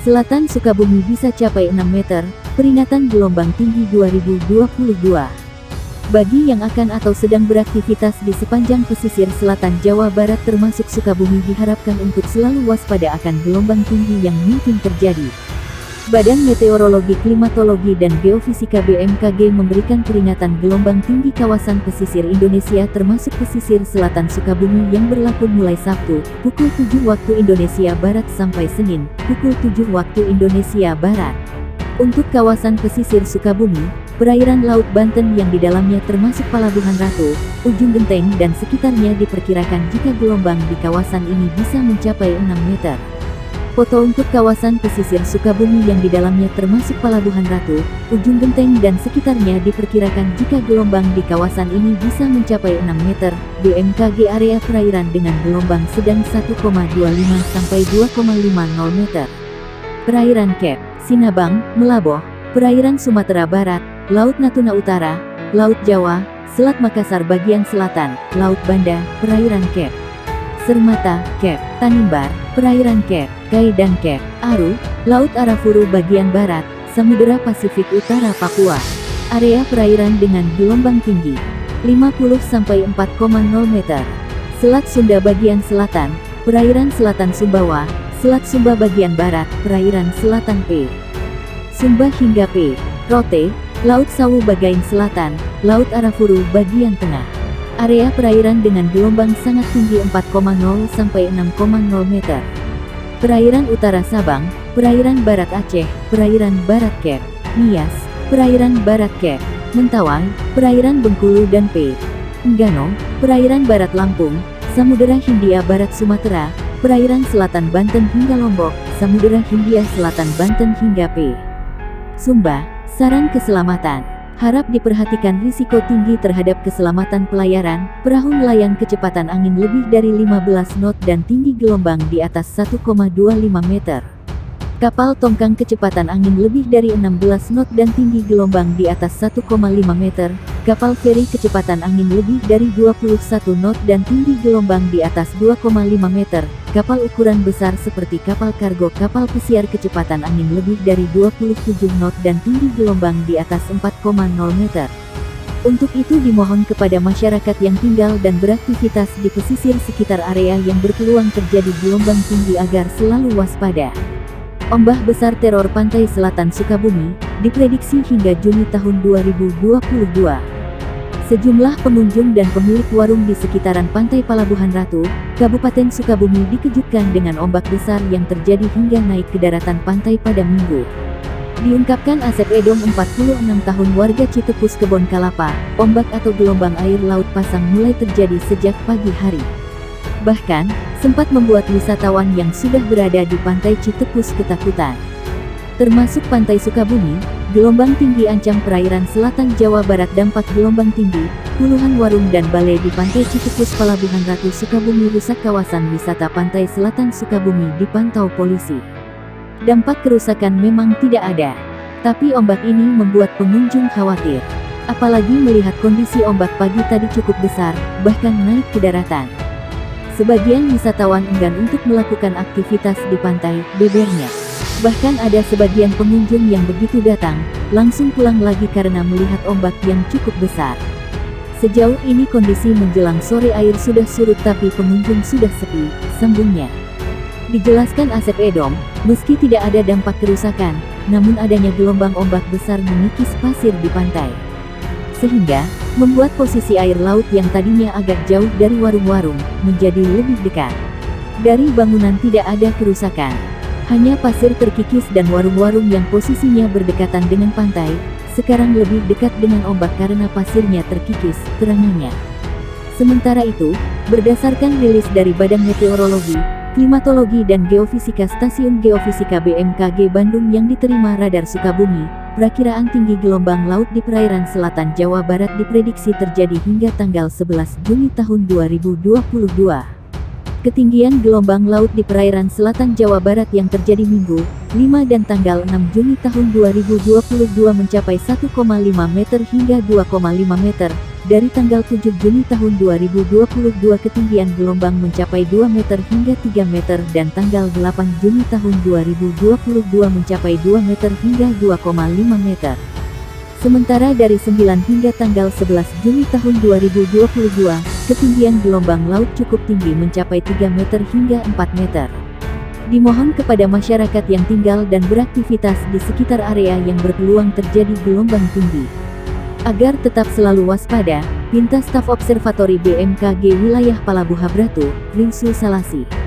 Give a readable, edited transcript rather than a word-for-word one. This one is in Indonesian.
Selatan Sukabumi bisa capai 6 meter, peringatan gelombang tinggi 2022. Bagi yang akan atau sedang beraktivitas di sepanjang pesisir selatan Jawa Barat termasuk Sukabumi diharapkan untuk selalu waspada akan gelombang tinggi yang mungkin terjadi. Badan Meteorologi, Klimatologi, dan Geofisika BMKG memberikan peringatan gelombang tinggi kawasan pesisir Indonesia termasuk pesisir selatan Sukabumi yang berlaku mulai Sabtu, pukul 7 waktu Indonesia Barat sampai Senin, pukul 7 waktu Indonesia Barat. Untuk kawasan pesisir Sukabumi, perairan Laut Banten yang di dalamnya termasuk Palabuhan Ratu, Ujung Genteng dan sekitarnya diperkirakan jika gelombang di kawasan ini bisa mencapai 6 meter. Foto untuk kawasan pesisir Sukabumi yang di dalamnya termasuk Palabuhan Ratu, Ujung Genteng dan sekitarnya diperkirakan jika gelombang di kawasan ini bisa mencapai 6 meter. BMKG area perairan dengan gelombang sedang 1,25 sampai 2,50 meter. Perairan Kep, Sinabang, Melaboh, perairan Sumatera Barat, Laut Natuna Utara, Laut Jawa, Selat Makassar bagian selatan, Laut Banda, perairan Kep Sermata, Kep Tanimbar, perairan Kep Kai dan Kep Aru, Laut Arafuru bagian barat, Samudera Pasifik Utara Papua. Area perairan dengan gelombang tinggi 50 sampai 4,0 meter. Selat Sunda bagian selatan, perairan selatan Sumbawa, Selat Sumba bagian barat, perairan selatan P Sumba hingga P Rote, Laut Sawu bagian selatan, Laut Arafuru bagian tengah. Area perairan dengan gelombang sangat tinggi 4,0 sampai 6,0 meter. Perairan Utara Sabang, perairan Barat Aceh, perairan Barat Kep Nias, perairan Barat Kep Mentawai, perairan Bengkulu dan P Enggano, perairan Barat Lampung, Samudera Hindia Barat Sumatera, perairan Selatan Banten hingga Lombok, Samudera Hindia Selatan Banten hingga P Sumba. Saran keselamatan. Harap diperhatikan risiko tinggi terhadap keselamatan pelayaran, perahu nelayan kecepatan angin lebih dari 15 knot dan tinggi gelombang di atas 1,25 meter. Kapal tongkang kecepatan angin lebih dari 16 knot dan tinggi gelombang di atas 1,5 meter. Kapal feri kecepatan angin lebih dari 21 knot dan tinggi gelombang di atas 2,5 meter. Kapal ukuran besar seperti kapal kargo, kapal pesiar kecepatan angin lebih dari 27 knot dan tinggi gelombang di atas 4,0 meter. Untuk itu dimohon kepada masyarakat yang tinggal dan beraktivitas di pesisir sekitar area yang berpeluang terjadi gelombang tinggi agar selalu waspada. Ombak besar teror pantai selatan Sukabumi diprediksi hingga Juni tahun 2022. Sejumlah pengunjung dan pemilik warung di sekitaran pantai Palabuhan Ratu, Kabupaten Sukabumi dikejutkan dengan ombak besar yang terjadi hingga naik ke daratan pantai pada Minggu. Diungkapkan Asep Edom 46 tahun warga Citepus Kebon Kalapa, ombak atau gelombang air laut pasang mulai terjadi sejak pagi hari. Bahkan, sempat membuat wisatawan yang sudah berada di pantai Citepus ketakutan. Termasuk pantai Sukabumi, gelombang tinggi ancam perairan selatan Jawa Barat. Dampak gelombang tinggi, puluhan warung dan balai di pantai Citepus Palabuhan Ratu Sukabumi rusak. Kawasan wisata pantai selatan Sukabumi dipantau polisi. Dampak kerusakan memang tidak ada, tapi ombak ini membuat pengunjung khawatir. Apalagi melihat kondisi ombak pagi tadi cukup besar, bahkan naik ke daratan. Sebagian wisatawan enggan untuk melakukan aktivitas di pantai, bebernya. Bahkan ada sebagian pengunjung yang begitu datang, langsung pulang lagi karena melihat ombak yang cukup besar. Sejauh ini kondisi menjelang sore air sudah surut tapi pengunjung sudah sepi, sambungnya. Dijelaskan Asep Edom, meski tidak ada dampak kerusakan, namun adanya gelombang ombak besar mengikis pasir di pantai. Sehingga, membuat posisi air laut yang tadinya agak jauh dari warung-warung, menjadi lebih dekat. Dari bangunan tidak ada kerusakan. Hanya pasir terkikis dan warung-warung yang posisinya berdekatan dengan pantai, sekarang lebih dekat dengan ombak karena pasirnya terkikis, terangannya. Sementara itu, berdasarkan rilis dari Badan Meteorologi, Klimatologi dan Geofisika Stasiun Geofisika BMKG Bandung yang diterima Radar Sukabumi, perakiraan tinggi gelombang laut di perairan selatan Jawa Barat diprediksi terjadi hingga tanggal 11 Juni tahun 2022. Ketinggian gelombang laut di perairan selatan Jawa Barat yang terjadi Minggu, 5 dan tanggal 6 Juni tahun 2022 mencapai 1,5 meter hingga 2,5 meter, Dari tanggal 7 Juni tahun 2022 ketinggian gelombang mencapai 2 meter hingga 3 meter dan tanggal 8 Juni tahun 2022 mencapai 2 meter hingga 2,5 meter. Sementara dari 9 hingga tanggal 11 Juni tahun 2022, ketinggian gelombang laut cukup tinggi mencapai 3 meter hingga 4 meter. Dimohon kepada masyarakat yang tinggal dan beraktivitas di sekitar area yang berpeluang terjadi gelombang tinggi, agar tetap selalu waspada, pinta staf Observatori BMKG Wilayah Palabuhan Ratu, Ringsu Salasi.